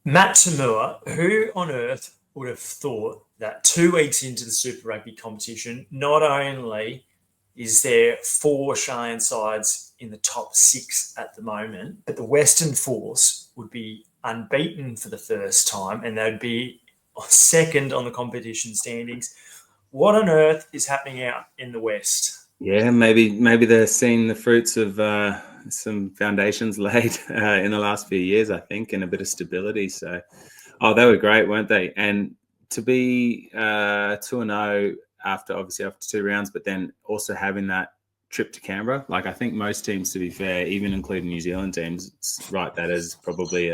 Matt Tamua, who on earth would have thought that 2 weeks into the Super Rugby competition, not only is there 4 Australian sides in the top 6 at the moment, but the Western Force would be unbeaten for the first time and they'd be second on the competition standings. What on earth is happening out in the West? Yeah, maybe they're seeing the fruits of some foundations laid in the last few years, I think, and a bit of stability. So, they were great, weren't they? And to be 2-0 after 2 rounds, but then also having that trip to Canberra, like I think most teams, to be fair, even including New Zealand teams, write that as probably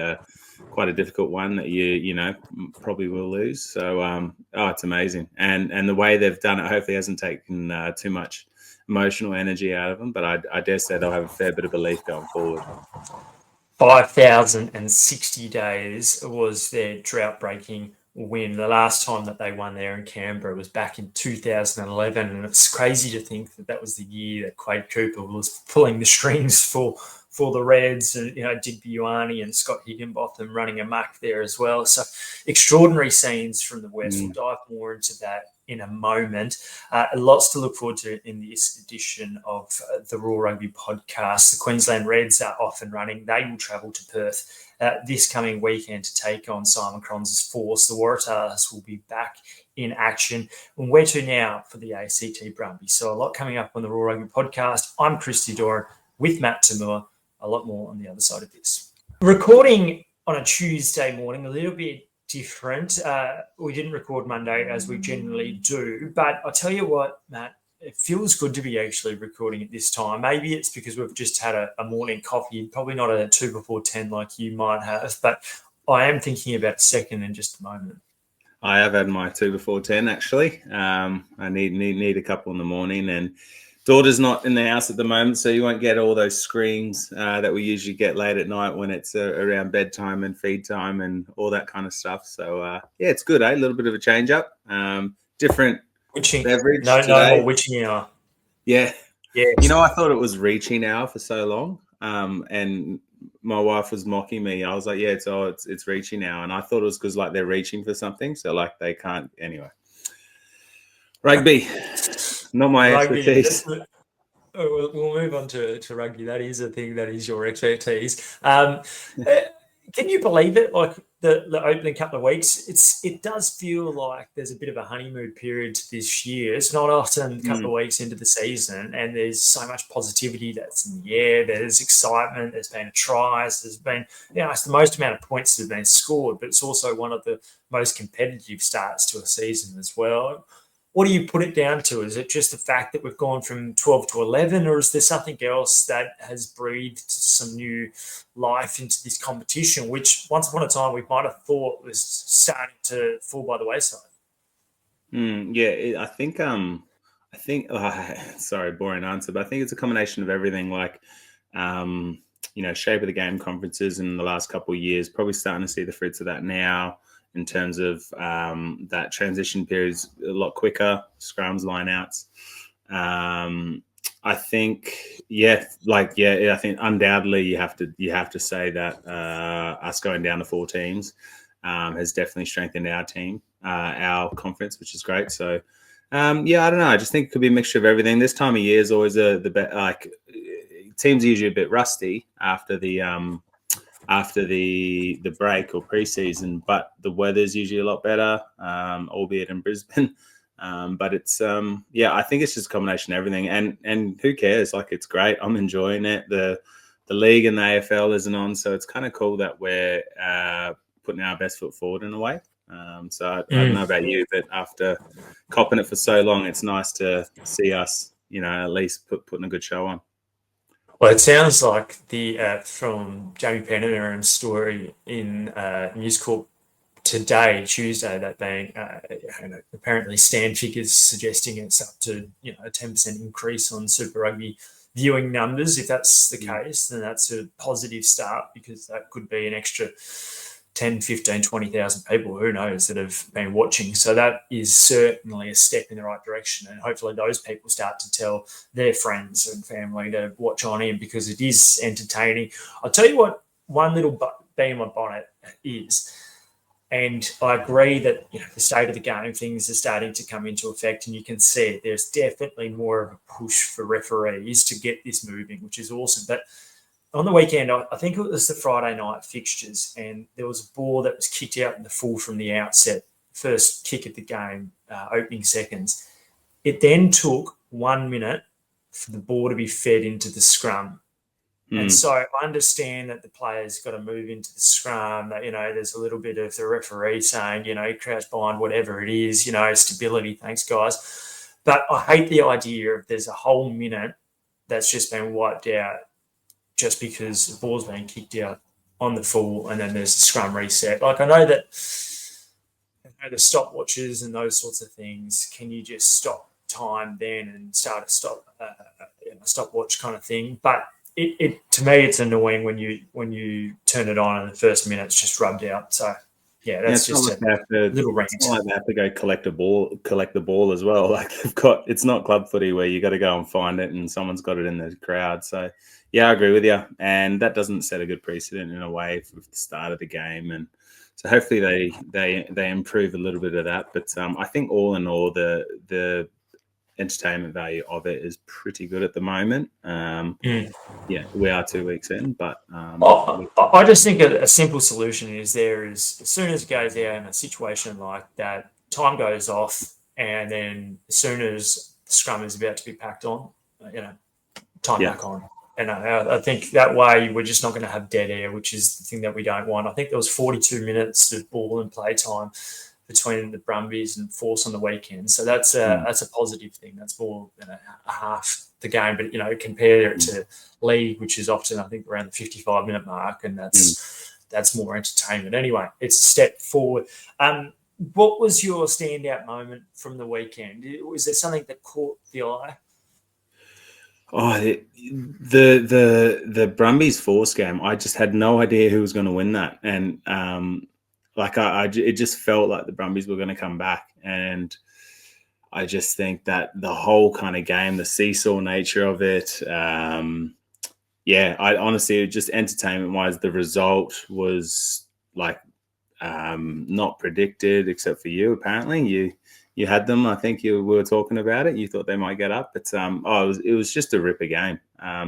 quite a difficult one that you probably will lose. So, it's amazing, and the way they've done it hopefully hasn't taken too much emotional energy out of them, but I dare say they'll have a fair bit of belief going forward. 5,060 days was their drought-breaking win. The last time that they won there in Canberra was back in 2011, and it's crazy to think that that was the year that Quade Cooper was pulling the strings for the Reds, and Digby Ioane and Scott Higginbotham running amok there as well. So extraordinary scenes from the West. We'll dive more into that in a moment. Lots to look forward to in this edition of the Roar Rugby Podcast. The Queensland Reds are off and running. They will travel to Perth this coming weekend to take on Simon Cron's Force. The Waratahs will be back in action. And where to now for the ACT Brumbies? So a lot coming up on the Roar Rugby Podcast. I'm Christy Doran with Matt Tamua. A lot more on the other side of this. Recording on a Tuesday morning, a little bit different. We didn't record Monday as we generally do, but I'll tell you what, Matt, it feels good to be actually recording at this time. Maybe it's because we've just had a morning coffee, probably not a 2 before 10 like you might have, but I am thinking about second in just a moment. I have had my 2 before 10 actually. I need a couple in the morning, and daughter's not in the house at the moment, so you won't get all those screams that we usually get late at night when it's around bedtime and feed time and all that kind of stuff. So, it's good, A little bit of a change up. Different beverage today. No more witching hour. Yeah. Yes. I thought it was reaching hour for so long, and my wife was mocking me. I was like, yeah, it's reaching hour. And I thought it was because, like, they're reaching for something, so, like, they can't – anyway. Rugby. Not my expertise. We'll move on to rugby. That is a thing that is your expertise. Can you believe it? Like the opening couple of weeks, it does feel like there's a bit of a honeymoon period this year. It's not often a couple of weeks into the season, and there's so much positivity that's in the air. There's excitement. There's been tries. There's been, it's the most amount of points that have been scored, but it's also one of the most competitive starts to a season as well. What do you put it down to? Is it just the fact that we've gone from 12 to 11, or is there something else that has breathed some new life into this competition, which once upon a time we might have thought was starting to fall by the wayside? I think, sorry, boring answer, but I think it's a combination of everything, like, shape of the game conferences in the last couple of years, probably starting to see the fruits of that now. In terms of that transition period is a lot quicker, scrums, lineouts. I think, I think undoubtedly you have to say that us going down to 4 teams has definitely strengthened our team, our conference, which is great. So, I don't know. I just think it could be a mixture of everything. This time of year is always teams are usually a bit rusty after the break or preseason, but the weather's usually a lot better, albeit in Brisbane. But it's I think it's just a combination of everything, and who cares? Like, it's great. I'm enjoying it. The league and the AFL isn't on, so it's kind of cool that we're putting our best foot forward in a way. So I don't know about you, but after copping it for so long, it's nice to see us, at least putting a good show on. Well, it sounds like from Jamie Penner's story in News Corp today, Tuesday, that being apparently stand figures suggesting it's up to a 10% increase on Super Rugby viewing numbers. If that's the case, then that's a positive start, because that could be an extra 10, 15, 20,000 people, who knows, that have been watching. So that is certainly a step in the right direction. And hopefully those people start to tell their friends and family to watch on in, because it is entertaining. I'll tell you what, one little bee in my bonnet is. And I agree that the state of the game, things are starting to come into effect, and you can see it. There's definitely more of a push for referees to get this moving, which is awesome. But on the weekend, I think it was the Friday night fixtures, and there was a ball that was kicked out in the full from the outset, first kick of the game, opening seconds. It then took 1 minute for the ball to be fed into the scrum. And so I understand that the players got to move into the scrum, that, there's a little bit of the referee saying, crouch behind, whatever it is, stability, thanks, guys. But I hate the idea of there's a whole minute that's just been wiped out just because the ball's been kicked out on the full and then there's a scrum reset. Like, I know that the stopwatches and those sorts of things, can you just stop time then and start a stopwatch kind of thing? But it to me, it's annoying when you turn it on and the first minute's just rubbed out. So yeah, that's just a little rant. It's not like they have to go collect the ball as well. Like it's not club footy where you got to go and find it and someone's got it in the crowd. So yeah, I agree with you, and that doesn't set a good precedent in a way for the start of the game. And so hopefully they improve a little bit of that. But I think all in all, the entertainment value of it is pretty good at the moment. Yeah, we are 2 weeks in, but I just think a simple solution is as soon as it goes out in a situation like that, time goes off, and then as soon as the scrum is about to be packed on, time back on. And I think that way we're just not going to have dead air, which is the thing that we don't want. I think there was 42 minutes of ball and play time between the Brumbies and Force on the weekend. So that's a positive thing. That's more than a half the game. But, compare it to league, which is often, I think, around the 55-minute mark, and that's more entertainment. Anyway, it's a step forward. What was your standout moment from the weekend? Was there something that caught the eye? Oh, the Brumbies Force game, I just had no idea who was going to win that. And it just felt like the Brumbies were going to come back. And I just think that the whole kind of game, the seesaw nature of it, I honestly, just entertainment-wise, the result was not predicted, except for you, apparently. You had them. I think we were talking about it. You thought they might get up, but it was just a ripper game.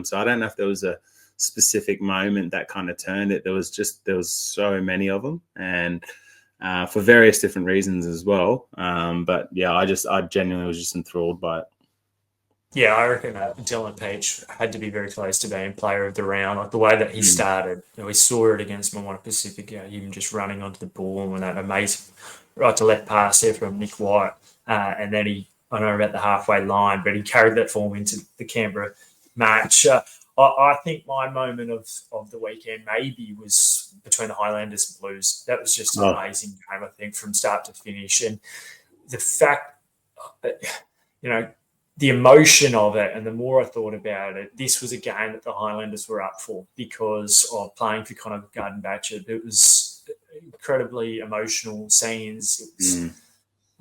So I don't know if there was a specific moment that kind of turned it. There was so many of them, and for various different reasons as well. But yeah, I genuinely was just enthralled by it. Yeah, I reckon Dylan Peach had to be very close to being player of the round. Like the way that he started, we saw it against Moana Pacific, him just running onto the ball and that amazing right to left pass there from Nick White. And then I know about the halfway line, but he carried that form into the Canberra match. I think my moment of the weekend maybe was between the Highlanders and Blues. That was just an amazing game, I think, from start to finish. And the fact that, the emotion of it, and the more I thought about it, this was a game that the Highlanders were up for because of playing for Connor Garden-Batchet. It was incredibly emotional scenes. It was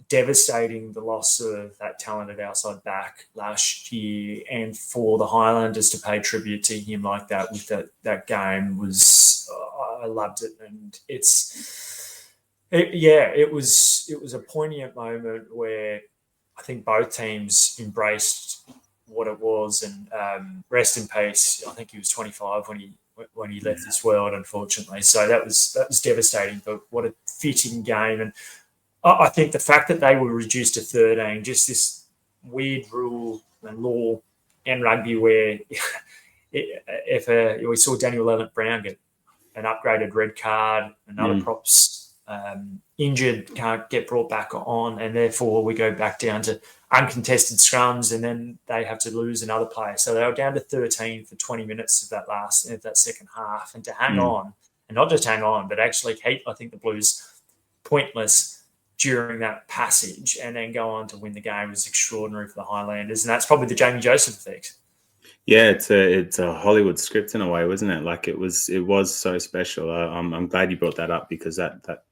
devastating, the loss of that talented outside back last year, and for the Highlanders to pay tribute to him like that with that game was, I loved it. And it was a poignant moment where I think both teams embraced what it was, and rest in peace. I think he was 25 when he left this world, unfortunately. So that was devastating. But what a fitting game, and I think the fact that they were reduced to 13, just this weird rule and law in rugby where we saw Daniel Leonard-Brown get an upgraded red card, another props injured, can't get brought back on, and therefore we go back down to uncontested scrums, and then they have to lose another player. So they were down to 13 for 20 minutes of that second half, and to hang on, and not just hang on, but actually keep, I think, the Blues pointless during that passage and then go on to win the game was extraordinary for the Highlanders, and that's probably the Jamie Joseph effect. Yeah, it's a Hollywood script in a way, wasn't it? Like it was so special. I'm glad you brought that up because that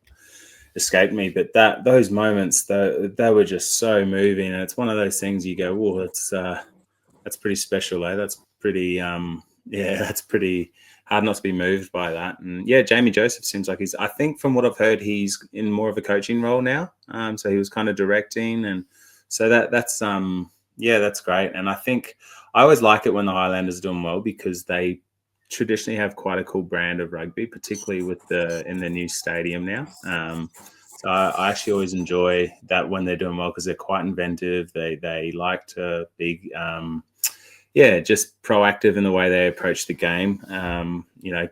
escaped me. But those moments, they were just so moving, and it's one of those things you go, "Whoa, that's pretty special, eh? That's pretty yeah, that's pretty hard not to be moved by that. And yeah, Jamie Joseph seems like I think from what I've heard, he's in more of a coaching role now. So he was kind of directing, and so that's yeah, that's great. And I think I always like it when the Highlanders are doing well because they traditionally have quite a cool brand of rugby, particularly with in the new stadium now. So I actually always enjoy that when they're doing well because they're quite inventive. They like to be yeah, just proactive in the way they approach the game.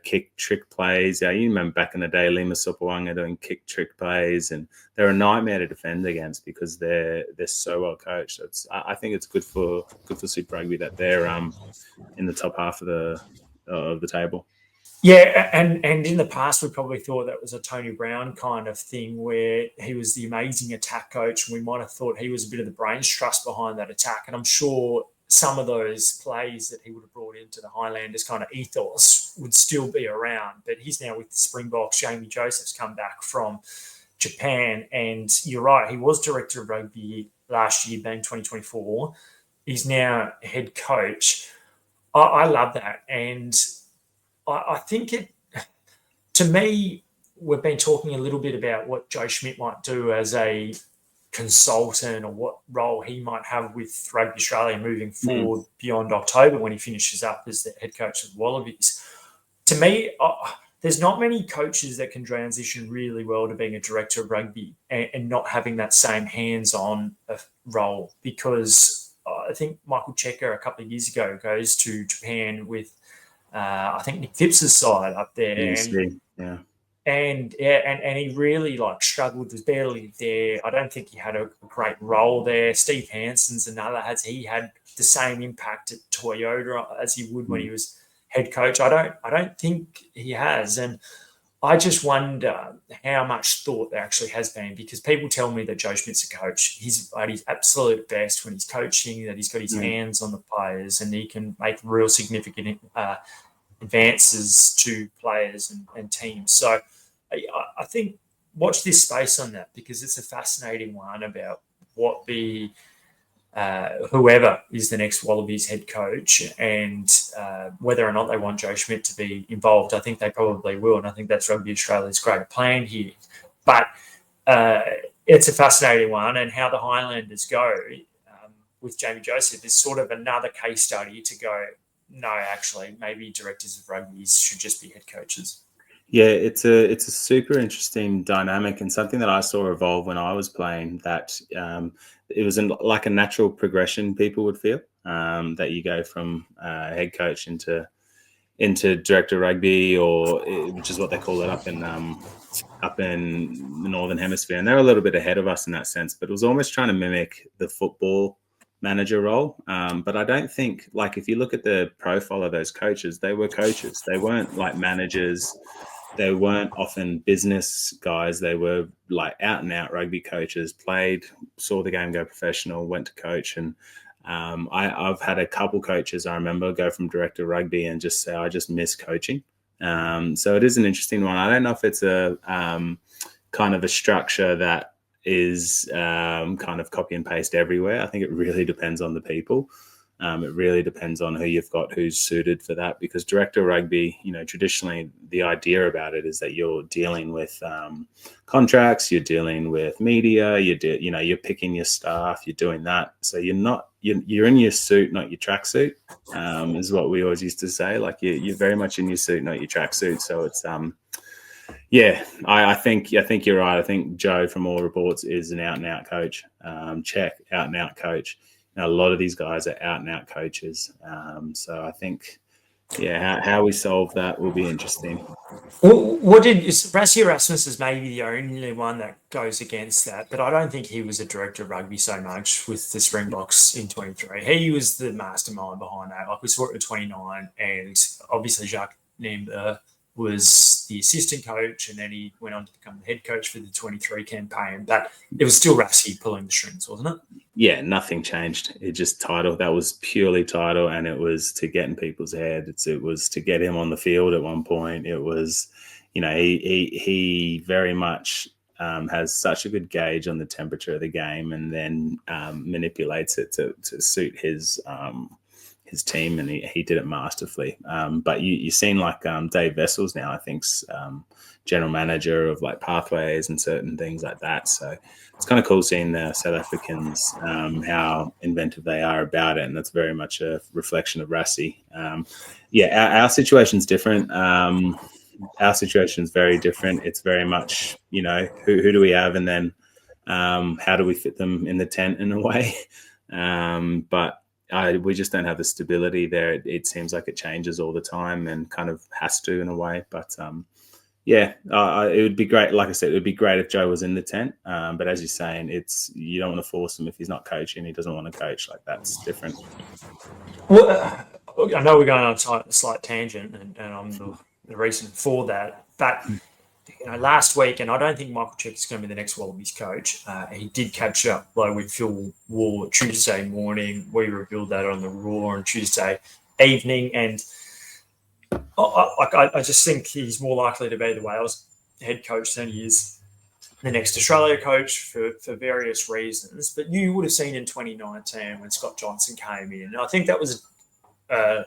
Kick trick plays. Yeah, you remember back in the day, Lima Sopawanga doing kick trick plays, and they're a nightmare to defend against because they're so well coached. So I think it's good for Super Rugby that they're in the top half of the table. Yeah, and in the past, we probably thought that was a Tony Brown kind of thing where he was the amazing attack coach, and we might have thought he was a bit of the brains trust behind that attack. And I'm sure some of those plays that he would have brought into the Highlanders kind of ethos would still be around. But he's now with the Springboks. Jamie Joseph's come back from Japan, and you're right, he was director of rugby last year, being 2024. He's now head coach. I love that, and I think to me, we've been talking a little bit about what Joe Schmidt might do as a consultant or what role he might have with Rugby Australia moving forward beyond October when he finishes up as the head coach of the Wallabies. To me, there's not many coaches that can transition really well to being a director of rugby and not having that same hands-on role, because I think Michael Checker a couple of years ago goes to Japan with I think Nick Phipps's side up there, and he really struggled, was barely there. I don't think he had a great role there. Steve Hansen's another. Has he had the same impact at Toyota as he would when he was head coach? I don't think he has, and I just wonder how much thought there actually has been, because people tell me that Joe Schmidt's a coach. He's at his absolute best when he's coaching, that he's got his hands on the players and he can make real significant advances to players and teams. So I think watch this space on that, because it's a fascinating one about what the whoever is the next Wallabies head coach, and whether or not they want Joe Schmidt to be involved. I think they probably will, and I think that's Rugby Australia's great plan here. But it's a fascinating one, and how the Highlanders go with Jamie Joseph is sort of another case study to go, no, actually, maybe directors of rugby should just be head coaches. Yeah, it's a super interesting dynamic, and something that I saw evolve when I was playing, that it was like a natural progression people would feel, that you go from head coach into director of rugby, or which is what they call it up in the Northern Hemisphere. And they're a little bit ahead of us in that sense, but it was almost trying to mimic the football manager role. But I don't think, if you look at the profile of those coaches, they were coaches. They weren't like managers. They weren't often business guys. They were out and out rugby coaches, saw the game go professional, went to coach. And I've had a couple coaches I remember go from director of rugby and just say, I just miss coaching. So it is an interesting one. I don't know if it's a kind of a structure that is kind of copy and paste everywhere. I think it really depends on the people. It really depends on who you've got, who's suited for that, because director of rugby, traditionally the idea about it is that you're dealing with contracts, you're dealing with media, you're picking your staff, you're doing that. So you're in your suit, not your tracksuit, is what we always used to say. You're very much in your suit, not your tracksuit. So it's yeah, I think you're right. I think Joe, from all reports, is an out and out coach. Check, out and out coach. A lot of these guys are out and out coaches. So I think, how we solve that will be interesting. Rassie Erasmus is maybe the only one that goes against that, but I don't think he was a director of rugby so much with the Springboks in 23. He was the mastermind behind that. We saw it at 29, and obviously Jacques Nimber was the assistant coach, and then he went on to become the head coach for the 23 campaign. But it was still Rassie pulling the strings, wasn't it? Yeah, nothing changed. It just title. That was purely title, and it was to get in people's heads. It was to get him on the field at one point. It was, he very much has such a good gauge on the temperature of the game, and then manipulates it to suit his his team, and he did it masterfully. But you've seen like Dave Vessels now, I think's general manager of like pathways and certain things like that. So it's kind of cool seeing the South Africans, how inventive they are about it. And that's very much a reflection of Rassie. Our situation's different. Our situation is very different. It's very much, who do we have? And then how do we fit them in the tent in a way? But we just don't have the stability there. It seems like it changes all the time and kind of has to in a way. But it would be great. Like I said, it would be great if Joe was in the tent. But as you're saying, you don't want to force him if he's not coaching. He doesn't want to coach. Like, that's different. Well, I know we're going on a slight tangent, and I'm the reason for that. But last week, and I don't think Michael Check is going to be the next Wallabies coach. He did catch up with Phil Ward Tuesday morning. We revealed that on the Roar on Tuesday evening, and I just think he's more likely to be the Wales head coach than he is the next Australia coach for various reasons. But you would have seen in 2019 when Scott Johnson came in. I think that was a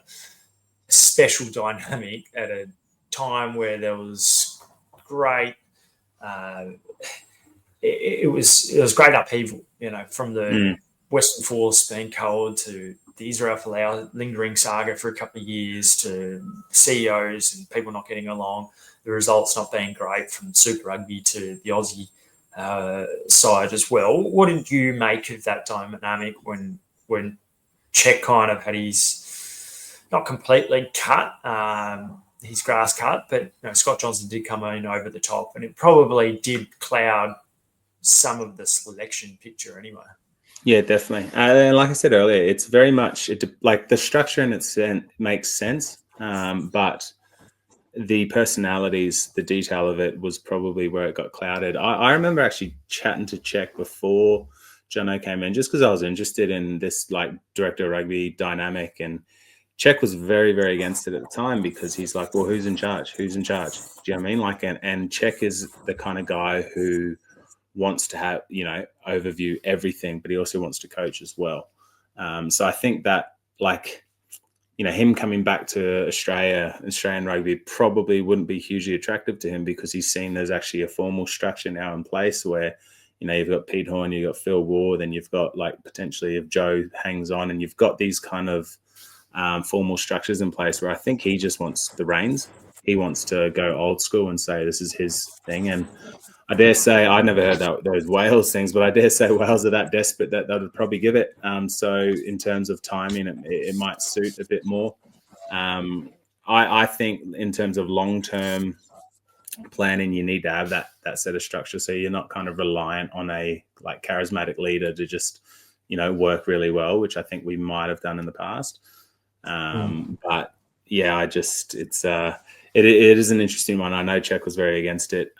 special dynamic at a time where there was great. It was great upheaval, from the Western Force being cold to the Israel Folau lingering saga for a couple of years to CEOs and people not getting along, the results not being great from Super Rugby to the Aussie side as well. What did you make of that dynamic when Czech kind of had his not completely cut, his grass cut, but Scott Johnson did come in over the top, and it probably did cloud some of the selection picture anyway. Yeah, definitely. And like I said earlier, it's very much like the structure in its makes sense, but the personalities, the detail of it was probably where it got clouded. I remember actually chatting to Czech before Jono came in, just because I was interested in this like director of rugby dynamic, and Czech was very, very against it at the time because he's like, well, who's in charge? Who's in charge? Do you know what I mean? Like, and Czech is the kind of guy who wants to have, overview everything, but he also wants to coach as well. So I think that him coming back to Australian rugby probably wouldn't be hugely attractive to him because he's seen there's actually a formal structure now in place where, you've got Pete Horn, you've got Phil Ward, and you've got like potentially if Joe hangs on, and you've got these kind of formal structures in place where I think he just wants the reins. He wants to go old school and say this is his thing. And I dare say, I never heard those Wales things, but I dare say Wales are that desperate that they would probably give it. So in terms of timing, it might suit a bit more. I think in terms of long-term planning, you need to have that set of structure. So you're not kind of reliant on a like charismatic leader to just, work really well, which I think we might have done in the past. But yeah, it is an interesting one. I know Czech was very against it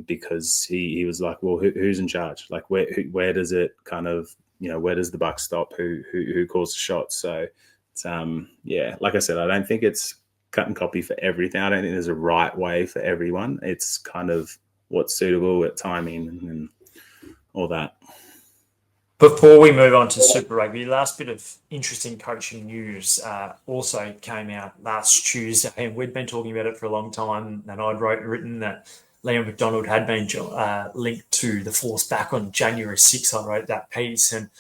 because he was like, well, who's in charge? Like where does it kind of, where does the buck stop? Who calls the shots? So it's, like I said, I don't think it's cut and copy for everything. I don't think there's a right way for everyone. It's kind of what's suitable at timing and all that. Before we move on to Super Rugby, last bit of interesting coaching news also came out last Tuesday, and we'd been talking about it for a long time, and I'd written that Liam McDonald had been linked to the Force back on January 6th. I wrote that piece, and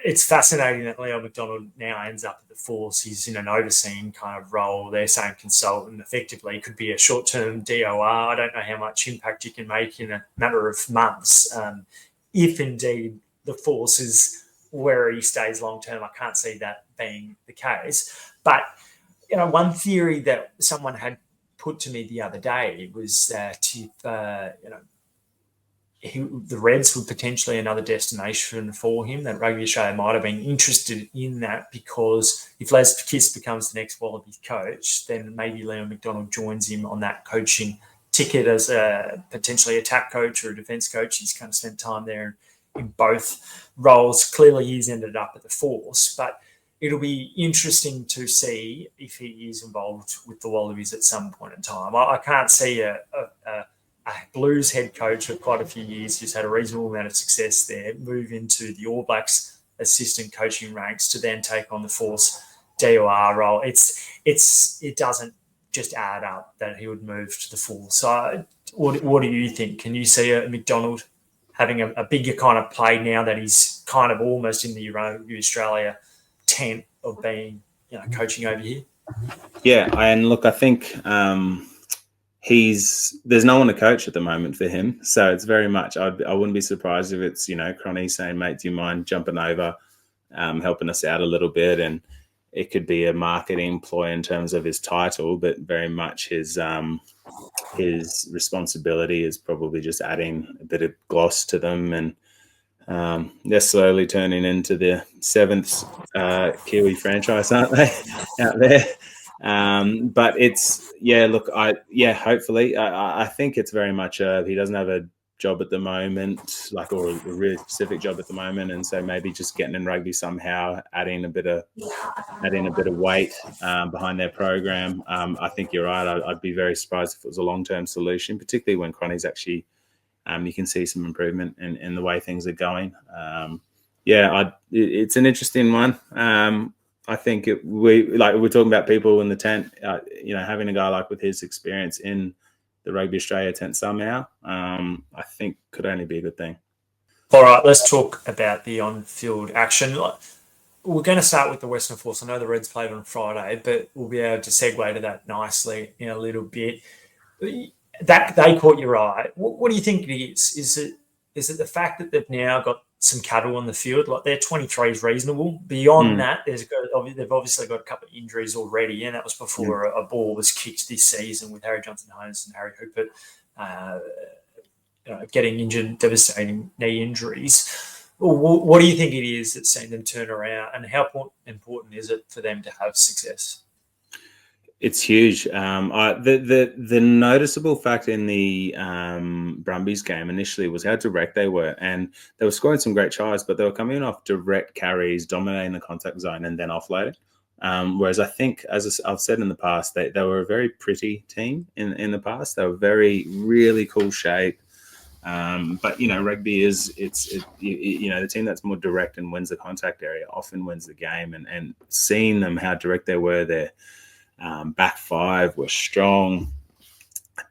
it's fascinating that Liam McDonald now ends up at the Force. He's in an overseeing kind of role. They're saying consultant, effectively could be a short-term DOR. I don't know how much impact you can make in a matter of months. If indeed the Force is where he stays long term, I can't see that being the case. But one theory that someone had put to me the other day was that if the Reds were potentially another destination for him, that Rugby Australia might have been interested in that, because if Les Kiss becomes the next Wallabies coach, then maybe Liam McDonald joins him on that coaching ticket as a potentially attack coach or a defence coach. He's kind of spent time there in both roles. Clearly he's ended up at the Force, but it'll be interesting to see if he is involved with the Wallabies at some point in time. I can't see a Blues head coach for quite a few years who's had a reasonable amount of success there move into the All Blacks assistant coaching ranks to then take on the Force DOR role, it doesn't just add up that he would move to the full side. What do you think? Can you see a McDonald having a bigger kind of play now that he's kind of almost in the Australia tent of being, coaching over here? Yeah, and look, I think there's no one to coach at the moment for him, so it's very much. I wouldn't be surprised if it's Cronny saying, "Mate, do you mind jumping over, helping us out a little bit?" And it could be a marketing ploy in terms of his title, but very much his responsibility is probably just adding a bit of gloss to them, and they're slowly turning into the seventh Kiwi franchise, aren't they, out there? But hopefully. I think it's very much he doesn't have a job at the moment, or a really specific job at the moment, and so maybe just getting in rugby somehow, adding a bit of weight behind their program. I think you're right. I'd be very surprised if it was a long-term solution, particularly when Cronny's actually you can see some improvement in the way things are going. It's an interesting one. I think we're talking about people in the tent, having a guy like with his experience in the Rugby Australia tent somehow, I think could only be a good thing. All right, let's talk about the on-field action. We're going to start with the Western Force. I know the Reds played on Friday, but we'll be able to segue to that nicely in a little bit. That they caught your eye. What do you think it is? Is it the fact that they've now got some cattle on the field? Like their 23 is reasonable. Beyond that, they've obviously got a couple of injuries already, and that was before a ball was kicked this season with Harry Johnson-Holmes and Harry Hooper getting injured, devastating knee injuries. What do you think it is that's seen them turn around, and how important is it for them to have success? It's huge. The noticeable fact in the Brumbies game initially was how direct they were, and they were scoring some great tries, but they were coming off direct carries, dominating the contact zone, and then offloading. Whereas I think, as I've said in the past, they were a very pretty team in the past. They were really cool shape. But rugby is the team that's more direct and wins the contact area often wins the game, and seeing them how direct they were there. Back five were strong.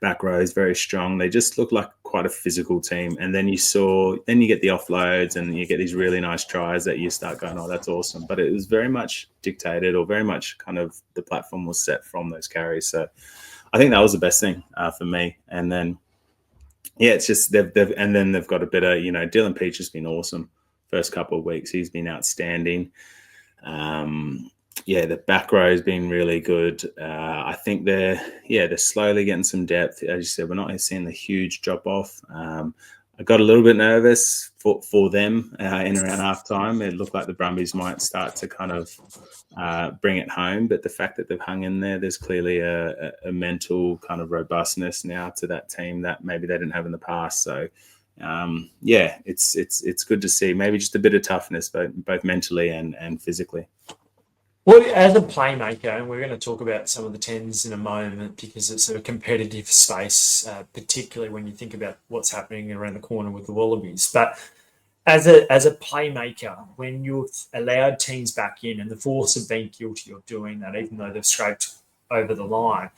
Back row is very strong. They just look like quite a physical team. And then you get the offloads and you get these really nice tries that you start going, oh, that's awesome. But it was very much dictated, or very much kind of the platform was set from those carries. So I think that was the best thing for me. And then, it's just they've got a bit of, Dylan Peach has been awesome first couple of weeks. He's been outstanding. The back row has been really good. I think they're slowly getting some depth. As you said, we're not seeing the huge drop off. I got a little bit nervous for them in around half time. It looked like the Brumbies might start to kind of bring it home, but the fact that they've hung in there's clearly a mental kind of robustness now to that team that maybe they didn't have in the past. So it's good to see. Maybe just a bit of toughness, both mentally and physically. Well, as a playmaker, and we're going to talk about some of the 10s in a moment because it's a competitive space, particularly when you think about what's happening around the corner with the Wallabies. But as a playmaker, when you've allowed teams back in, and the Force have been guilty of doing that, even though they've scraped over the line,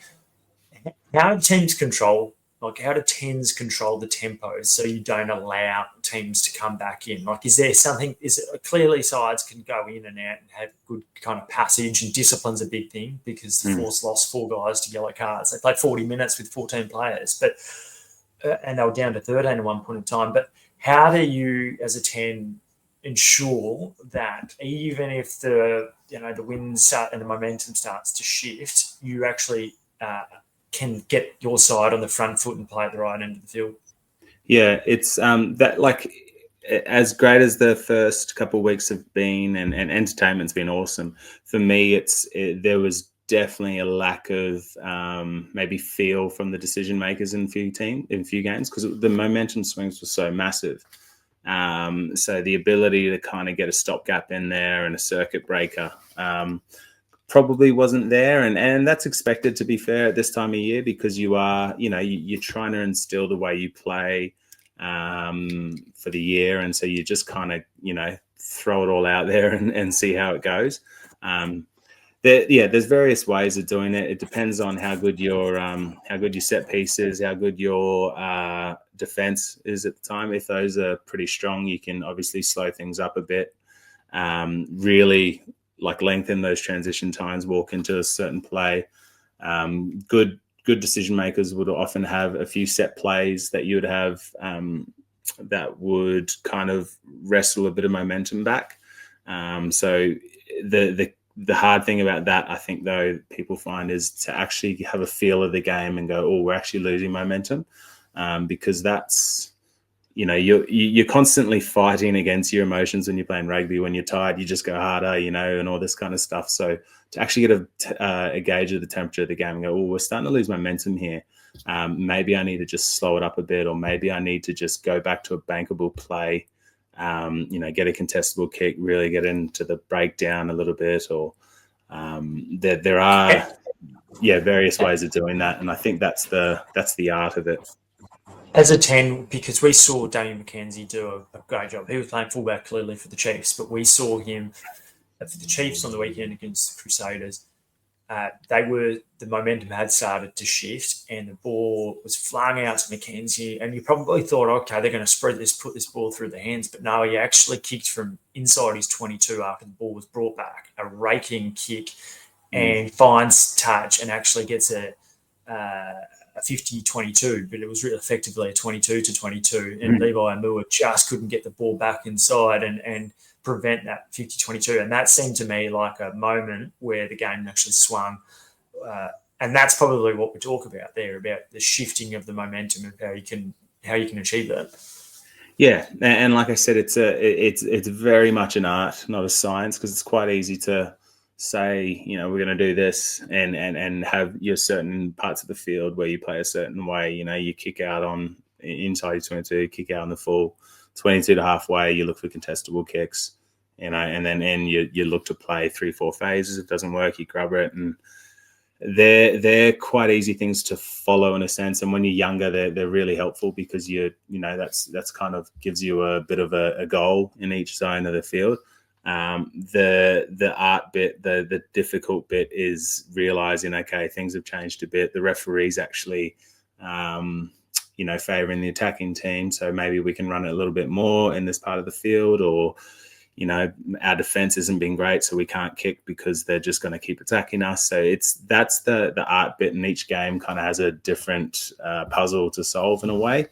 how do teams control? Like, how do 10s control the tempo so you don't allow teams to come back in? Like, is there something? Is it clearly sides can go in and out and have good kind of passage, and discipline's a big thing because the Force lost 4 guys to yellow cards. They played 40 minutes with 14 players, but and they were down to 13 at one point in time. But how do you, as a 10, ensure that even if the winds start and the momentum starts to shift, you actually can get your side on the front foot and play at the right end of the field? Yeah, it's that, like, as great as the first couple of weeks have been, and entertainment's been awesome. For me, there was definitely a lack of maybe feel from the decision makers in few games, because the momentum swings were so massive. So the ability to kind of get a stopgap in there and a circuit breaker probably wasn't there, and that's expected, to be fair, at this time of year, because you are, you're trying to instill the way you play for the year, and so you just kind of, throw it all out there and see how it goes. there's various ways of doing it. It depends on how good your set piece is, how good your defense is at the time. If those are pretty strong, you can obviously slow things up a bit. Really like lengthen those transition times, walk into a certain play. Good decision makers would often have a few set plays that you would have that would kind of wrestle a bit of momentum back. So the hard thing about that, I think, though, people find is to actually have a feel of the game and go, oh, we're actually losing momentum, because that's, you're constantly fighting against your emotions when you're playing rugby. When you're tired, you just go harder, and all this kind of stuff. So to actually get a gauge of the temperature of the game and go, oh, we're starting to lose momentum here. Maybe I need to just slow it up a bit, or maybe I need to just go back to a bankable play, get a contestable kick, really get into the breakdown a little bit, or there are various ways of doing that, and I think that's the art of it. As a 10, because we saw Damien McKenzie do a great job. He was playing fullback clearly for the Chiefs, but we saw him for the Chiefs on the weekend against the Crusaders. The momentum had started to shift, and the ball was flung out to McKenzie, and you probably thought, okay, they're going to put this ball through the hands, but no, he actually kicked from inside his 22 after the ball was brought back, a raking kick, and finds touch and actually gets a 50-22, but it was really effectively a 22-22, and Levi Amua just couldn't get the ball back inside and prevent that 50-22. And that seemed to me like a moment where the game actually swung. And that's probably what we talk about there, about the shifting of the momentum and how you can achieve that. Yeah, and like I said, it's very much an art, not a science, because it's quite easy to say, we're going to do this and have your certain parts of the field where you play a certain way. You kick out on inside 22, kick out on the full 22 to halfway, you look for contestable kicks, and then you look to play 3-4 phases. If it doesn't work, you grab it, and they're quite easy things to follow in a sense. And when you're younger, they're really helpful, because that's kind of gives you a bit of a goal in each zone of the field. The art bit, the difficult bit is realizing, okay, things have changed a bit. The referee's actually, favoring the attacking team. So maybe we can run it a little bit more in this part of the field, or, our defense isn't being great, so we can't kick because they're just going to keep attacking us. So that's the art bit, and each game kind of has a different puzzle to solve in a way.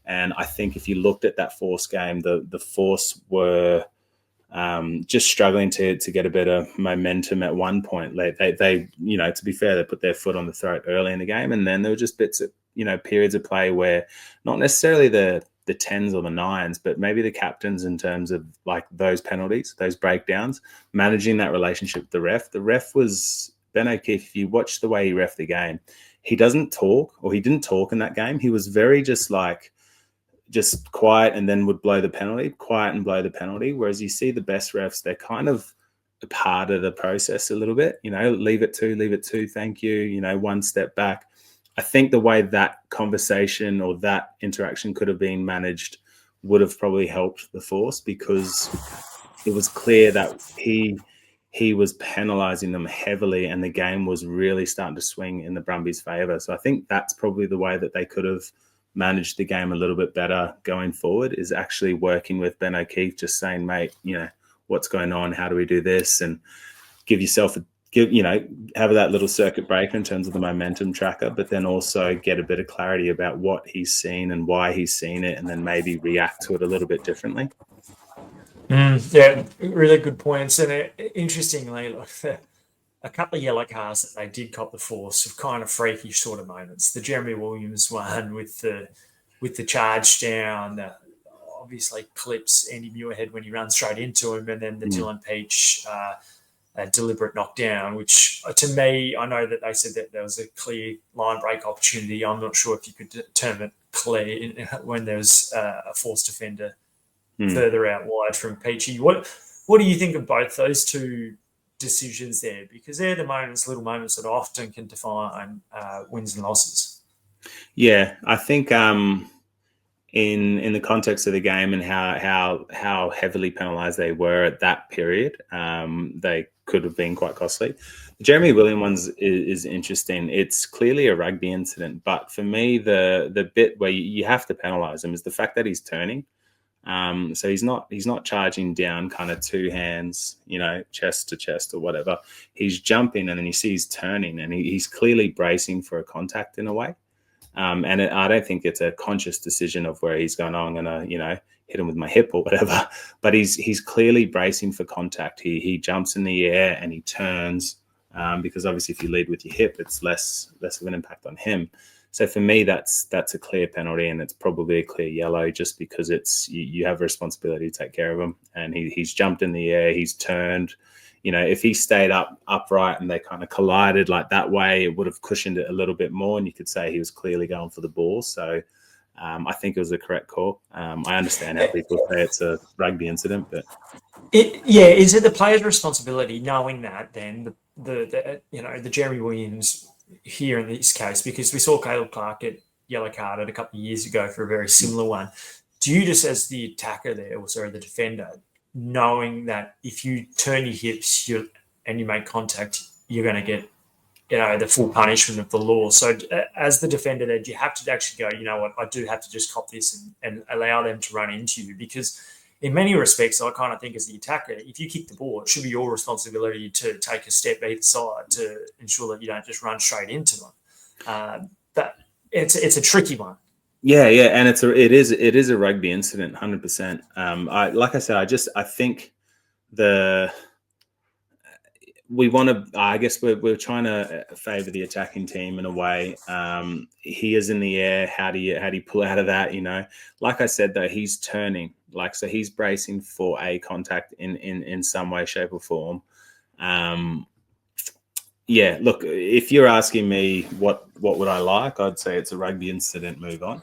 And I think if you looked at that Force game, the Force were just struggling to get a bit of momentum at one point. They to be fair, they put their foot on the throat early in the game, and then there were just bits of, periods of play where not necessarily the 10s or the 9s, but maybe the captains, in terms of like those penalties, those breakdowns, managing that relationship with the ref. The ref was Ben O'Keefe. If you watch the way he ref the game, he doesn't talk, or he didn't talk in that game. He was very just quiet, and then would blow the penalty, quiet and blow the penalty. Whereas you see the best refs, they're kind of a part of the process a little bit, leave it to, thank you, one step back. I think the way that conversation or that interaction could have been managed would have probably helped the Force, because it was clear that he was penalising them heavily, and the game was really starting to swing in the Brumbies' favour. So I think that's probably the way that they could have managed the game a little bit better going forward, is actually working with Ben O'Keefe, just saying, mate, what's going on? How do we do this? And have that little circuit breaker in terms of the momentum tracker, but then also get a bit of clarity about what he's seen and why he's seen it, and then maybe react to it a little bit differently. Yeah, really good points. And interestingly, a couple of yellow cards that they did cop the Force of kind of freakish sort of moments. The Jeremy Williams one with the charge down, obviously clips Andy Muirhead when he runs straight into him, and then the Dylan Peach deliberate knockdown, which to me, I know that they said that there was a clear line break opportunity. I'm not sure if you could determine it clear when there was a Force defender further out wide from Peachy. What do you think of both those two decisions there? Because they're the little moments that often can define wins and losses. Yeah, I think in the context of the game and how heavily penalised they were at that period, they could have been quite costly. The Jeremy Williams ones is interesting. It's clearly a rugby incident, but for me, the bit where you have to penalise him is the fact that he's turning. So he's not charging down kind of two hands, chest to chest or whatever. He's jumping, and then you see he's turning, and he's clearly bracing for a contact in a way. I don't think it's a conscious decision of where he's going, I'm going to, hit him with my hip or whatever. But he's clearly bracing for contact. He jumps in the air and he turns because obviously if you lead with your hip, it's less of an impact on him. So for me, that's a clear penalty, and it's probably a clear yellow just because it's you have a responsibility to take care of him. And he's jumped in the air, he's turned. If he stayed upright and they kind of collided like that way, it would have cushioned it a little bit more, and you could say he was clearly going for the ball. So I think it was a correct call. I understand how people say it's a rugby incident, but is it the player's responsibility knowing that then the Jeremy Williams here in this case, because we saw Caleb Clark get yellow carded a couple of years ago for a very similar one. Do you just, as the attacker there, or sorry, the defender, knowing that if you turn your hips and you make contact, you're going to get the full punishment of the law? So as the defender there, do you have to actually go, you know what, I do have to just cop this and allow them to run into you? Because in many respects, I kind of think as the attacker, if you kick the ball, it should be your responsibility to take a step either side to ensure that you don't just run straight into them. But it's a tricky one. Yeah, and it is a rugby incident, 100%. Like I said, I think we want to. I guess we're trying to favour the attacking team in a way. He is in the air. How do you pull out of that? Like I said though, he's turning. So he's bracing for a contact in some way, shape, or form. Yeah, look, if you're asking me what would I like, I'd say it's a rugby incident, move on.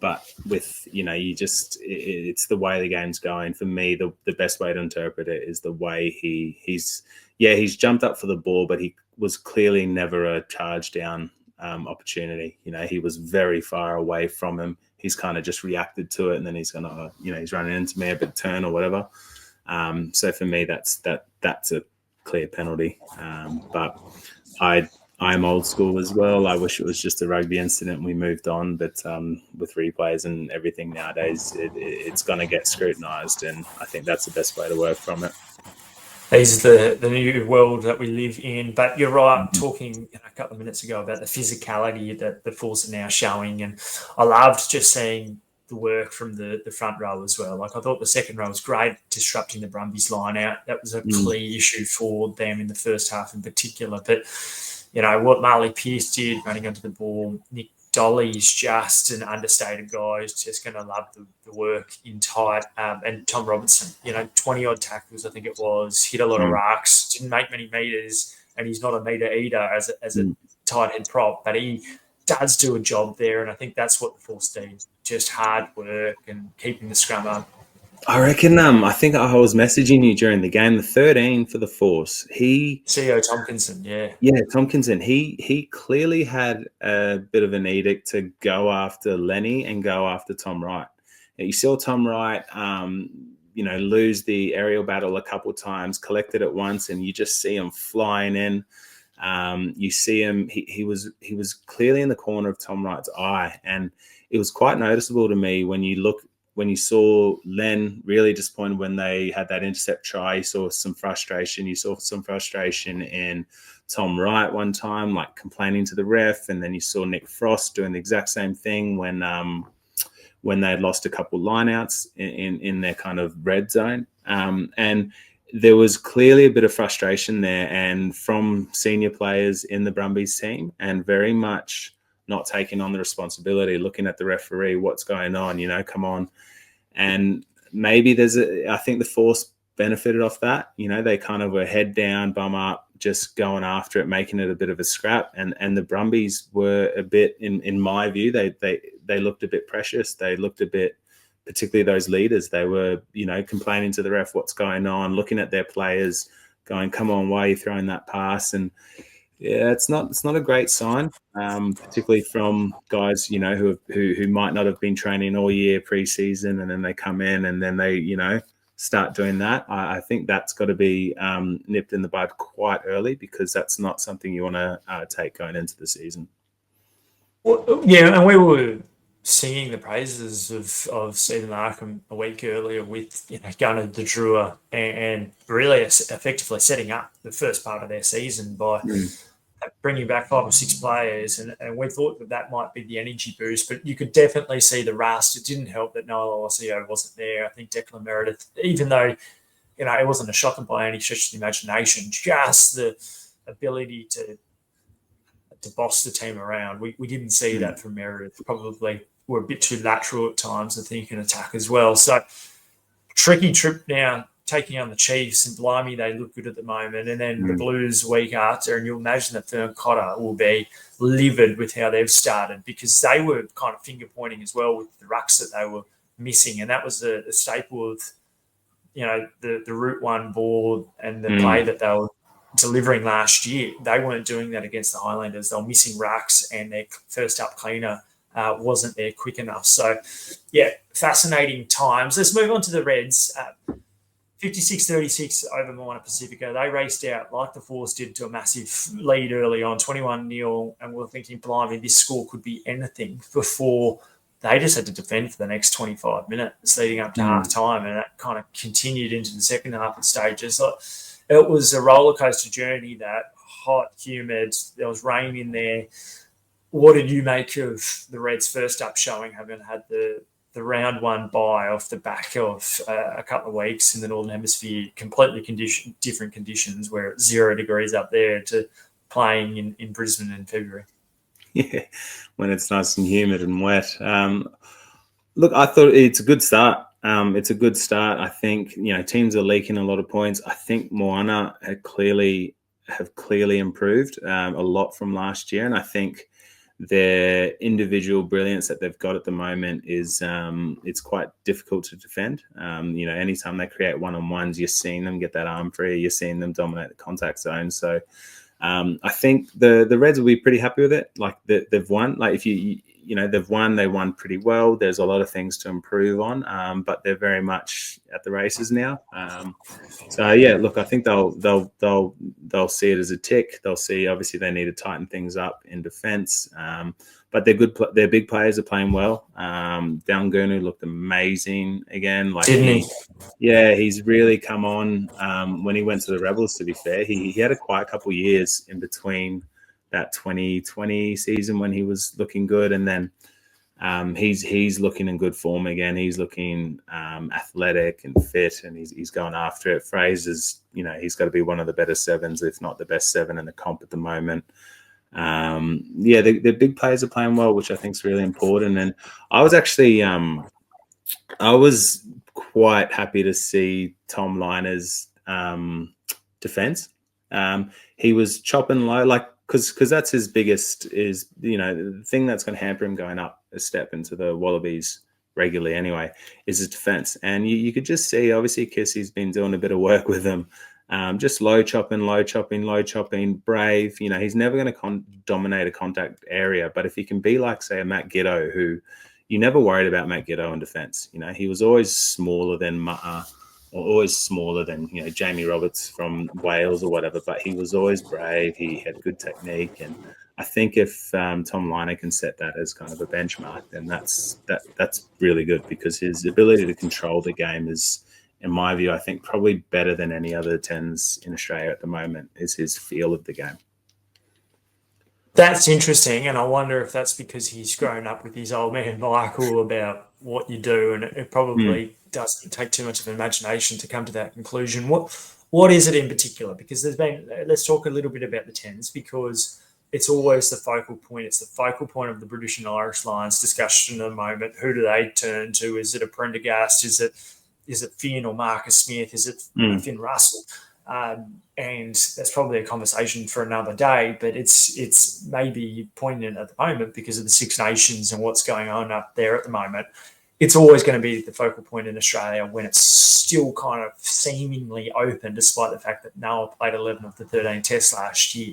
But with, it's the way the game's going. For me, the best way to interpret it is the way he's jumped up for the ball, but he was clearly never a charge down opportunity. He was very far away from him. He's kind of just reacted to it, and then he's going to, he's running into me a bit turn or whatever. So for me, that's a clear penalty. But I'm old school as well. I wish it was just a rugby incident and we moved on. But with replays and everything nowadays, it's going to get scrutinised, and I think that's the best way to work from it. These are the new world that we live in. But you're right, talking a couple of minutes ago about the physicality that the Force are now showing. And I loved just seeing the work from the front row as well. Like, I thought the second row was great, disrupting the Brumbies line out. That was a clear issue for them in the first half in particular. But, what Marley Pearce did, running onto the ball, Nick Dolly's just an understated guy. He's just going to love the work in tight. And Tom Robertson, 20-odd tackles, I think it was, hit a lot of racks, didn't make many meters, and he's not a meter eater as a tight head prop, but he does do a job there, and I think that's what the Force do, just hard work and keeping the scrum up. I reckon I think I was messaging you during the game, the 13 for the Force. CO Tompkinson, yeah. Yeah, Tompkinson. He clearly had a bit of an edict to go after Lenny and go after Tom Wright. You saw Tom Wright, lose the aerial battle a couple of times, collected it once, and you just see him flying in. You see him. He was clearly in the corner of Tom Wright's eye, and it was quite noticeable to me when you saw Len really disappointed when they had that intercept try. You saw some frustration. You saw some frustration in Tom Wright one time, like complaining to the ref, and then you saw Nick Frost doing the exact same thing when they had lost a couple lineouts in their kind of red zone. And there was clearly a bit of frustration there, and from senior players in the Brumbies team, and very much not taking on the responsibility, looking at the referee, what's going on, come on. And maybe I think the Force benefited off that. They kind of were head down, bum up, just going after it, making it a bit of a scrap. And the Brumbies were a bit, in my view, they looked a bit precious. They looked a bit, particularly those leaders, they were, complaining to the ref, what's going on, looking at their players, going, come on, why are you throwing that pass? And yeah, it's not a great sign, particularly from guys, who might not have been training all year pre-season, and then they come in and then they, start doing that. I think that's got to be nipped in the bud quite early, because that's not something you want to take going into the season. Well, yeah, and we were singing the praises of Stephen Larkham a week earlier with Gunnar the Drua and really effectively setting up the first part of their season by bringing back 5 or 6 players, and we thought that might be the energy boost, but you could definitely see the rust. It didn't help that Noah Wasiliev wasn't there. I think Declan Meredith, even though it wasn't a shocker by any stretch of the imagination, just the ability to boss the team around. We didn't see that from Meredith. Probably were a bit too lateral at times, I think, in attack as well. So tricky trip now, taking on the Chiefs, and blimey, they look good at the moment. And then the Blues week after, and you'll imagine that Fern Cotter will be livid with how they've started, because they were kind of finger pointing as well with the rucks that they were missing, and that was a staple of the Route 1 ball and the play that they were delivering last year. They weren't doing that against the Highlanders. They were missing rucks, and their first up cleaner wasn't there quick enough. So, yeah, fascinating times. Let's move on to the Reds. 56-36 over Moana Pacifica. They raced out like the Force did to a massive lead early on, 21-0, and we're thinking, blimey, this score could be anything, before they just had to defend for the next 25 minutes leading up to half-time, and that kind of continued into the second half of stages. So it was a rollercoaster journey, that hot, humid. There was rain in there. What did you make of the Reds' first up showing, having had the round 1 bye off the back of a couple of weeks in the Northern Hemisphere, completely different conditions, where it's 0 degrees up there, to playing in Brisbane in February? Yeah, when it's nice and humid and wet. Look, I thought it's a good start. It's a good start. I think, teams are leaking a lot of points. I think Moana have clearly improved a lot from last year. And I think their individual brilliance that they've got at the moment is it's quite difficult to defend. Anytime they create one-on-ones, you're seeing them get that arm free. You're seeing them dominate the contact zone. So I think the Reds will be pretty happy with it. Like they've won. Like they've won. They won pretty well. There's a lot of things to improve on, but they're very much at the races now. So yeah, look, I think they'll see it as a tick. They'll see, obviously they need to tighten things up in defence, but they're good. Their big players are playing well. Dalgunu looked amazing again. Like Didn't he? Yeah, he's really come on when he went to the Rebels. To be fair, he had a quite couple of years in between that 2020 season when he was looking good, and then he's looking in good form again. He's looking athletic and fit, and he's going after it. Fraser's, he's got to be one of the better 7s, if not the best 7 in the comp at the moment. The big players are playing well, which I think is really important. And I was actually I was quite happy to see Tom Liner's defense. He was chopping low, like, because that's his biggest, is the thing that's going to hamper him going up a step into the Wallabies regularly anyway, is his defense. And you could just see, obviously, Kissy's been doing a bit of work with him, just low chopping, brave. He's never going to dominate a contact area, but if he can be like, say, a Matt Giddo, who you never worried about Matt Giddo in defence. He was always smaller than Ma'a, or always smaller than Jamie Roberts from Wales or whatever, but he was always brave. He had good technique, and I think if Tom Liner can set that as kind of a benchmark, then that's really good, because his ability to control the game is, in my view, I think probably better than any other 10s in Australia at the moment, is his feel of the game. That's interesting, and I wonder if that's because he's grown up with his old man Michael about what you do, and it probably doesn't take too much of an imagination to come to that conclusion. What is it in particular? Because let's talk a little bit about the 10s, because it's always the focal point. It's the focal point of the British and Irish Lions discussion at the moment. Who do they turn to? Is it a Prendergast? Is it Finn or Marcus Smith? Is it Finn Russell? And that's probably a conversation for another day, but it's maybe poignant at the moment because of the Six Nations and what's going on up there at the moment. It's always going to be the focal point in Australia when it's still kind of seemingly open, despite the fact that Noah played 11 of the 13 tests last year.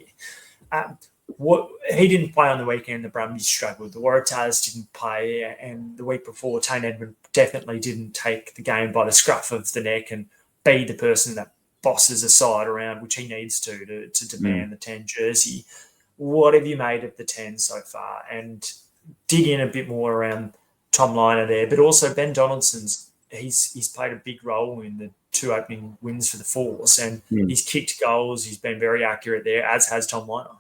he didn't play on the weekend. The Brumbies struggled. The Waratahs didn't play, and the week before, Tane Edmund definitely didn't take the game by the scruff of the neck and be the person that bosses a side around, which he needs to demand the 10 jersey. What have you made of the 10 so far? And dig in a bit more around Tom Liner there, but also Ben Donaldson's. He's played a big role in the 2 opening wins for the Force, and he's kicked goals. He's been very accurate there, as has Tom Liner.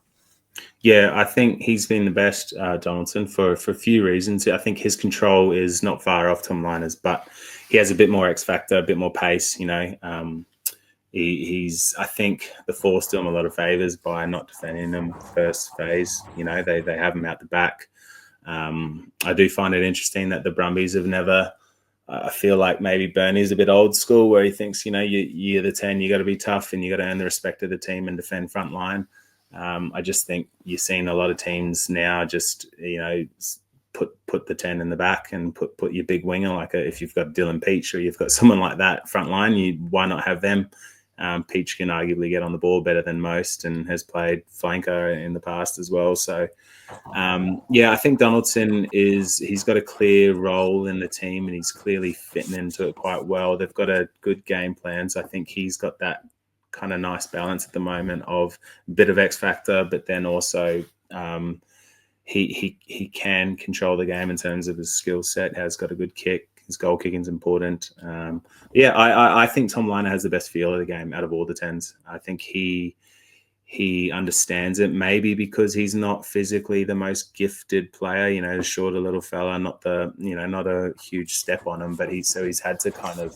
Yeah, I think he's been the best, Donaldson, for a few reasons. I think his control is not far off Tom Liner's, but he has a bit more X factor, a bit more pace. He's. I think the Force do him a lot of favors by not defending him first phase. They have him out the back. I do find it interesting that the Brumbies have never. I feel like maybe Bernie's a bit old school, where he thinks, you're the 10, you got to be tough and you got to earn the respect of the team and defend front line. I just think you're seeing a lot of teams now just, put the 10 in the back and put your big winger, like if you've got Dylan Peach or you've got someone like that front line, why not have them? Peach can arguably get on the ball better than most and has played flanker in the past as well. So, I think Donaldson he's got a clear role in the team and he's clearly fitting into it quite well. They've got a good game plan. So I think he's got that kind of nice balance at the moment of a bit of X factor, but then also he can control the game in terms of his skill set, has got a good kick. His goal kicking is important. I think Tom Liner has the best feel of the game out of all the 10s. I think he understands it, maybe because he's not physically the most gifted player, the shorter little fella, not a huge step on him, but he's had to kind of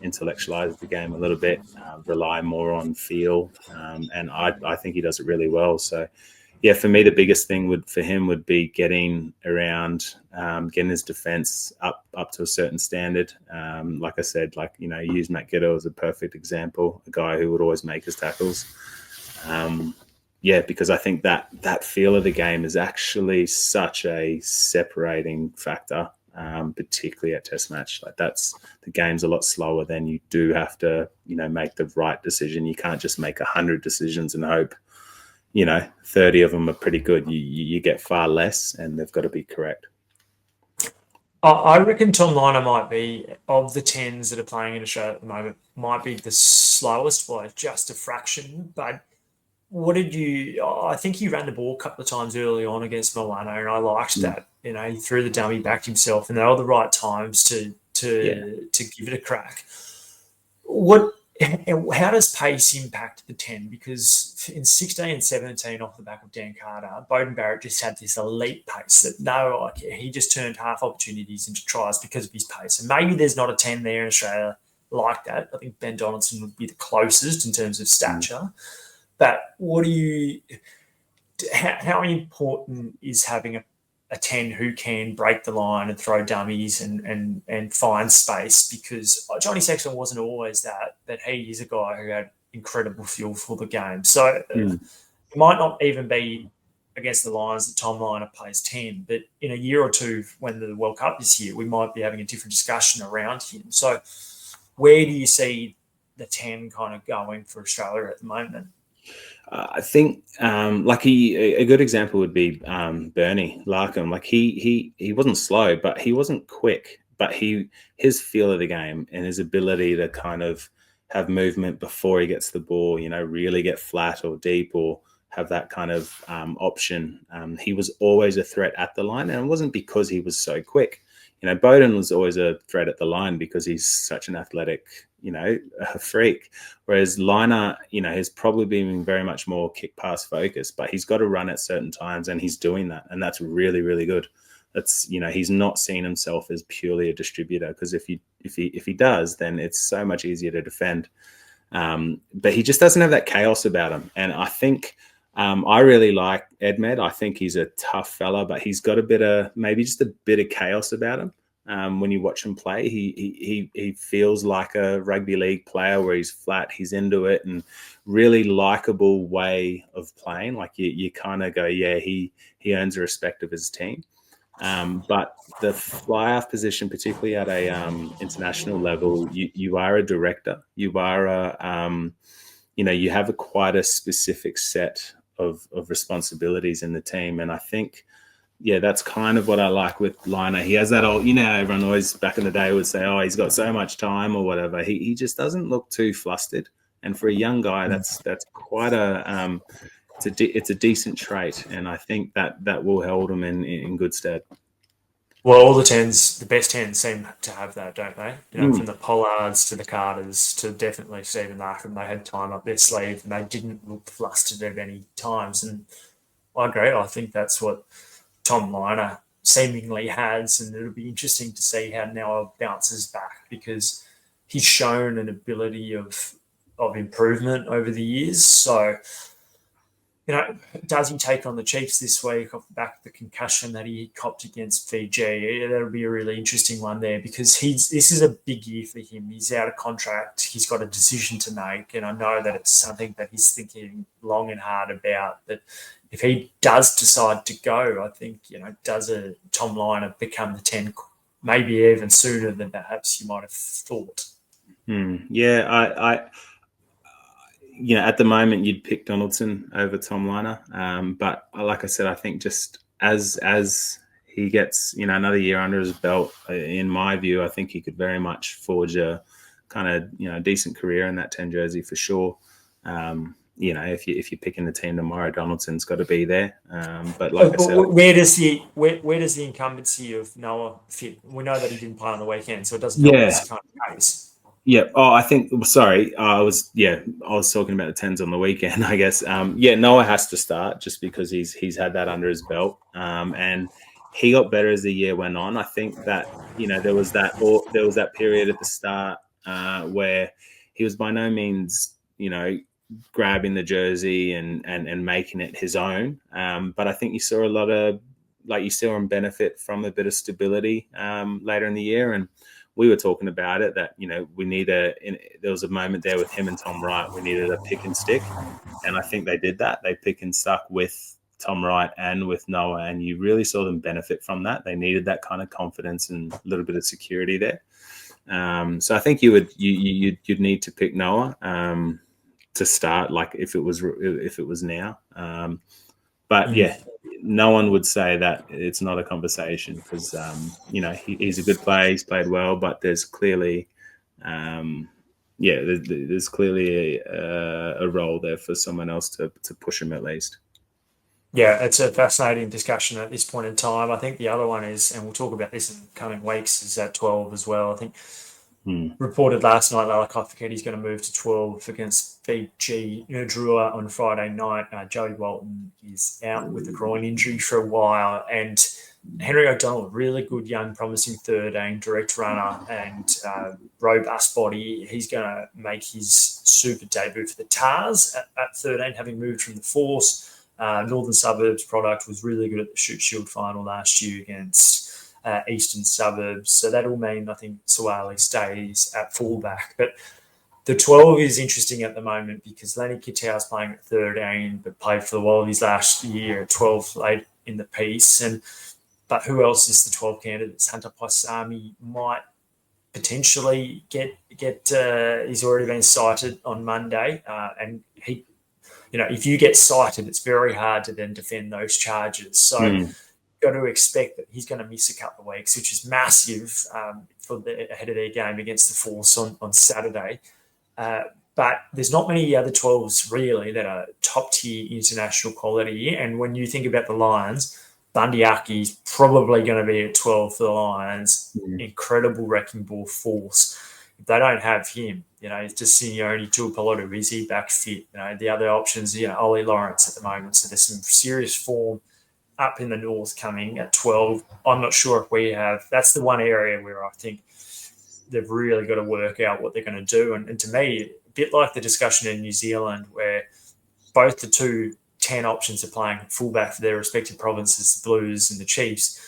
intellectualize the game a little bit, rely more on feel, and I think he does it really well. So yeah, for me, the biggest thing for him would be getting around, getting his defense up to a certain standard. Like I said, you use Matt Giddo as a perfect example, a guy who would always make his tackles. Because I think that feel of the game is actually such a separating factor, particularly at Test match. The game's a lot slower. Then you do have to, make the right decision. You can't just make 100 decisions and hope, 30 of them are pretty good. You get far less, and they've got to be correct. I reckon Tom Liner might be, of the 10s that are playing in Australia at the moment, might be the slowest by just a fraction. But I think he ran the ball a couple of times early on against Milano, and I liked that. He threw the dummy back himself, and they were the right times to give it a crack. How does pace impact the 10? Because in 16 and 17, off the back of Dan Carter, Beauden Barrett just had this elite pace that he just turned half opportunities into tries because of his pace. And maybe there's not a 10 there in Australia like that. I think Ben Donaldson would be the closest in terms of stature. But how important is having a 10 who can break the line and throw dummies and find space? Because Johnny Sexton wasn't always that, but he is a guy who had incredible feel for the game. So it might not even be against the Lions that Tom Liner plays 10, but in a year or two when the World Cup is here, we might be having a different discussion around him. So where do you see the 10 kind of going for Australia at the moment? I think a good example would be Bernie Larkham. He wasn't slow, but he wasn't quick. But his feel of the game and his ability to kind of have movement before he gets the ball, really get flat or deep or have that kind of option. He was always a threat at the line, and it wasn't because he was so quick. Beauden was always a threat at the line because he's such an athletic, a freak. Whereas Liner, has probably been very much more kick pass focused, but he's got to run at certain times, and he's doing that, and that's really, really good. That's he's not seen himself as purely a distributor, because if he does, then it's so much easier to defend. But he just doesn't have that chaos about him, and I think. I really like Edmed. I think he's a tough fella, but he's got maybe just a bit of chaos about him. When you watch him play, he feels like a rugby league player where he's flat, he's into it, and really likable way of playing. Like you kind of go, yeah, he earns the respect of his team. But the fly-off position, particularly at a international level, you are a director. You are you have quite a specific set responsibilities in the team. And I think, yeah, that's kind of what I like with Liner. He has that old, everyone always back in the day would say, oh, he's got so much time or whatever. He just doesn't look too flustered. And for a young guy, that's quite it's a decent trait. And I think that will hold him in good stead. Well, all the best tens seem to have that, don't they? From the Pollards to the Carters to definitely Stephen Larkham, they had time up their sleeve and they didn't look flustered at any times. And I agree. I think that's what Tom Liner seemingly has, and it'll be interesting to see how Noah bounces back because he's shown an ability of improvement over the years. So, does he take on the Chiefs this week off the back of the concussion that he copped against Fiji? That'll be a really interesting one there because this is a big year for him. He's out of contract. He's got a decision to make, and I know that it's something that he's thinking long and hard about. But if he does decide to go, I think, does a Tom Liner become the 10 maybe even sooner than perhaps you might have thought? Yeah, I at the moment you'd pick Donaldson over Tom Liner. But like I said, I think just as he gets, another year under his belt, in my view, I think he could very much forge a kind of, decent career in that 10 jersey for sure. If you're picking the team tomorrow, Donaldson's got to be there. But like I said, where does the incumbency of Noah fit? We know that he didn't play on the weekend, so it doesn't help this kind of case. Yeah. Oh, I think. Sorry, I was talking about the 10s on the weekend, I guess. Noah has to start just because he's had that under his belt, and he got better as the year went on. I think that there was that period at the start where he was by no means grabbing the jersey and making it his own. But I think you saw a lot of you saw him benefit from a bit of stability later in the year. And we were talking about it that, we there was a moment there with him and Tom Wright. We needed a pick and stick. And I think they did that. They pick and stuck with Tom Wright and with Noah. And you really saw them benefit from that. They needed that kind of confidence and a little bit of security there. So I think you'd need to pick Noah to start, like if it was now. But yeah, no one would say that it's not a conversation because he's a good player. He's played well, but there's clearly, there's clearly a role there for someone else to push him at least. Yeah, it's a fascinating discussion at this point in time. I think the other one is, and we'll talk about this in the coming weeks, is at 12 as well. I think reported last night, Lalakofaketi's going to move to 12 against Fiji Drua on Friday night. Joey Walton is out with a groin injury for a while, and Henry O'Donnell, really good young promising 13 direct runner and robust body. He's going to make his super debut for the Tars at 13, having moved from the Force. Northern Suburbs product was really good at the Shoot Shield final last year against Eastern Suburbs. So that'll mean, I think, Suwali stays at fullback. But the 12 is interesting at the moment because Lenny Kitau's playing at 13, but played for the Wallabies last year at 12 late in the piece. But who else is the 12 candidates? Hunter Paisami might potentially get he's already been cited on Monday. And he, if you get cited, it's very hard to then defend those charges. So got to expect that he's going to miss a couple of weeks, which is massive ahead of their game against the Force on Saturday. But there's not many other 12s really that are top-tier international quality. And when you think about the Lions, Bundyaki is probably going to be at 12 for the Lions. Incredible wrecking ball force. If they don't have him, it's just Signori Tuipulotu. Is he back fit? The other options, Ollie Lawrence at the moment. So there's some serious form up in the north coming at 12. I'm not sure if we have. That's the one area where I think they've really got to work out what they're going to do. And to me, a bit like the discussion in New Zealand where both the two 10 options are playing fullback for their respective provinces, the Blues and the Chiefs.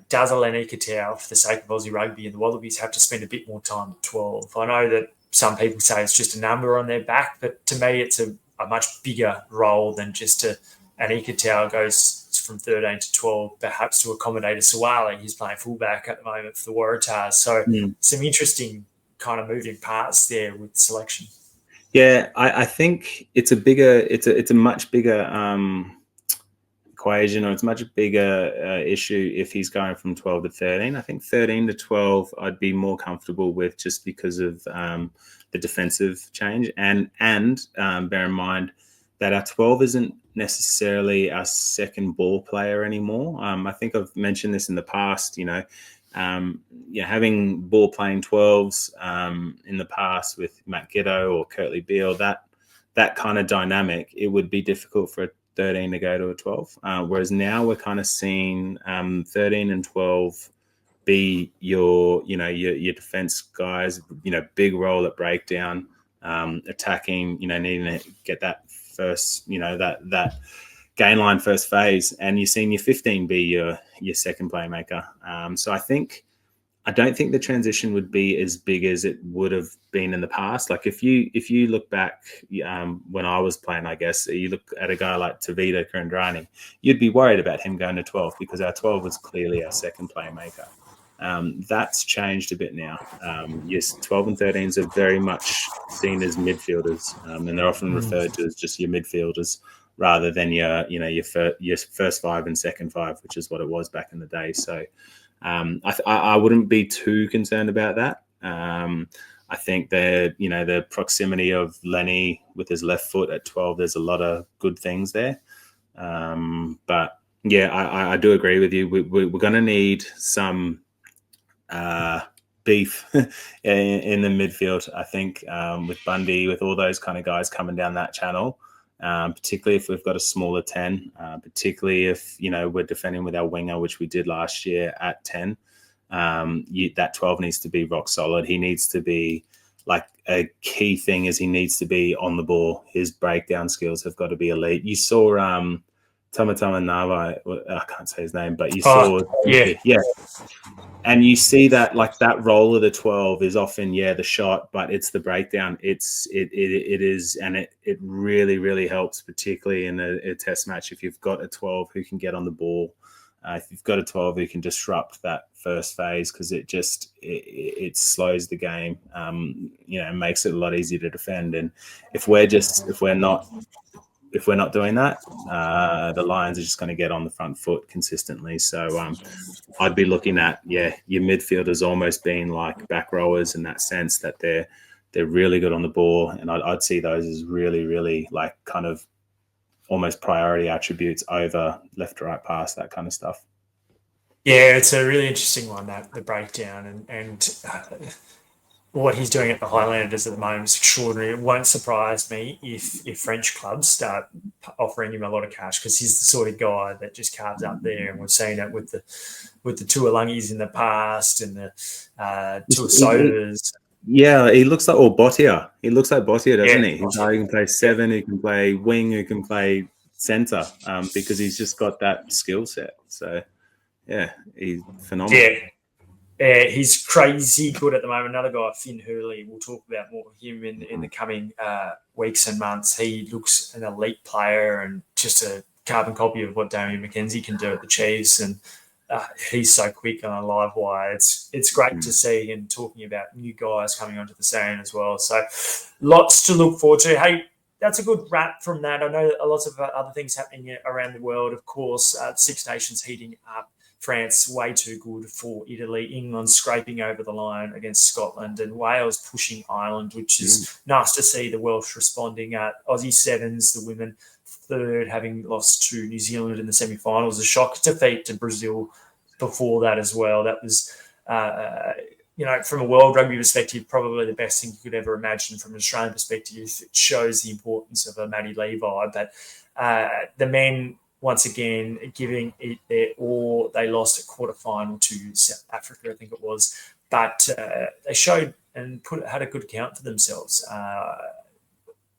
Does Eleni Kitau, for the sake of Aussie rugby and the Wallabies, have to spend a bit more time at 12? I know that some people say it's just a number on their back, but to me it's a much bigger role than just an Ikitau goes from 13 to 12, perhaps to accommodate a Suwali. He's playing fullback at the moment for the Waratahs. So some interesting kind of moving parts there with selection. Yeah, I think it's a much bigger equation, or it's much bigger issue if he's going from 12 to 13. I think 13 to 12 I'd be more comfortable with, just because of the defensive change, and bear in mind that our 12 isn't necessarily our second ball player anymore. I think I've mentioned this in the past, having ball playing 12s in the past with Matt Giddo or Kurtley Beale, that kind of dynamic, it would be difficult for a 13 to go to a 12. Whereas now we're kind of seeing 13 and 12 be your defense guys, big role at breakdown, attacking, needing to get that first, that gain line first phase, and you're seeing your 15 be your second playmaker. So I don't think the transition would be as big as it would have been in the past. Like if you look back when I was playing, I guess you look at a guy like Tavita Karandrani, you'd be worried about him going to 12 because our 12 was clearly our second playmaker. That's changed a bit now. Yes, 12 and 13s are very much seen as midfielders, and they're often referred to as just your midfielders rather than your first five and second five, which is what it was back in the day. So I wouldn't be too concerned about that. I think the proximity of Lenny with his left foot at 12, there's a lot of good things there. But yeah, I do agree with you. We're going to need some beef in the midfield, I think, with Bundy, with all those kind of guys coming down that channel. Particularly if we've got a smaller 10, particularly if, we're defending with our winger, which we did last year at 10. That 12 needs to be rock solid. He needs to be, like, a key thing is he needs to be on the ball. His breakdown skills have got to be elite. You saw Tamatama Nava, I can't say his name, but you saw... Yeah. And you see that, like, that role of the 12 is often, the shot, but it's the breakdown. It is, and it really, really helps, particularly in a test match, if you've got a 12 who can get on the ball. If you've got a 12 who can disrupt that first phase, because it slows the game, and makes it a lot easier to defend. And if we're not doing that, the Lions are just going to get on the front foot consistently. So I'd be looking at, your midfielders almost being like back rowers, in that sense that they're really good on the ball. And I'd see those as really, really, like, kind of almost priority attributes over left to right pass, that kind of stuff. Yeah, it's a really interesting one, that the breakdown and what he's doing at the Highlanders at the moment is extraordinary. It won't surprise me if French clubs start offering him a lot of cash, because he's the sort of guy that just carves up there, and we've seen it with the Tuolungis in the past and the Tuasodas. Yeah, he looks like Botia. He looks like Botia, doesn't he? He's he can play 7, he can play wing, he can play centre, because he's just got that skill set. So, yeah, he's phenomenal. Yeah, he's crazy good at the moment. Another guy, Finn Hurley, we'll talk about more of him in the coming weeks and months. He looks an elite player and just a carbon copy of what Damian McKenzie can do at the Chiefs. And he's so quick on a live wire. It's great to see, and talking about new guys coming onto the scene as well. So lots to look forward to. Hey, that's a good wrap from that. I know a lot of other things happening around the world. Of course, Six Nations heating up. France way too good for Italy. England scraping over the line against Scotland, and Wales pushing Ireland, which is nice to see the Welsh responding. Aussie Sevens, the women third, having lost to New Zealand in the semi-finals. A shock defeat to Brazil before that as well. That was, from a world rugby perspective, probably the best thing you could ever imagine. From an Australian perspective, it shows the importance of a Matty Levi. But the men, once again, giving it their all. They lost a quarterfinal to South Africa, I think it was, but they showed and had a good account for themselves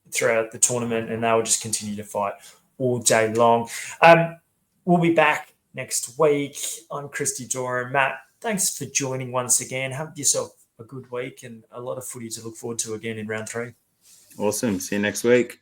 throughout the tournament, and they will just continue to fight all day long. We'll be back next week. I'm Christy, Doran. Matt, thanks for joining once again. Have yourself a good week and a lot of footy to look forward to again in round 3. Awesome. See you next week.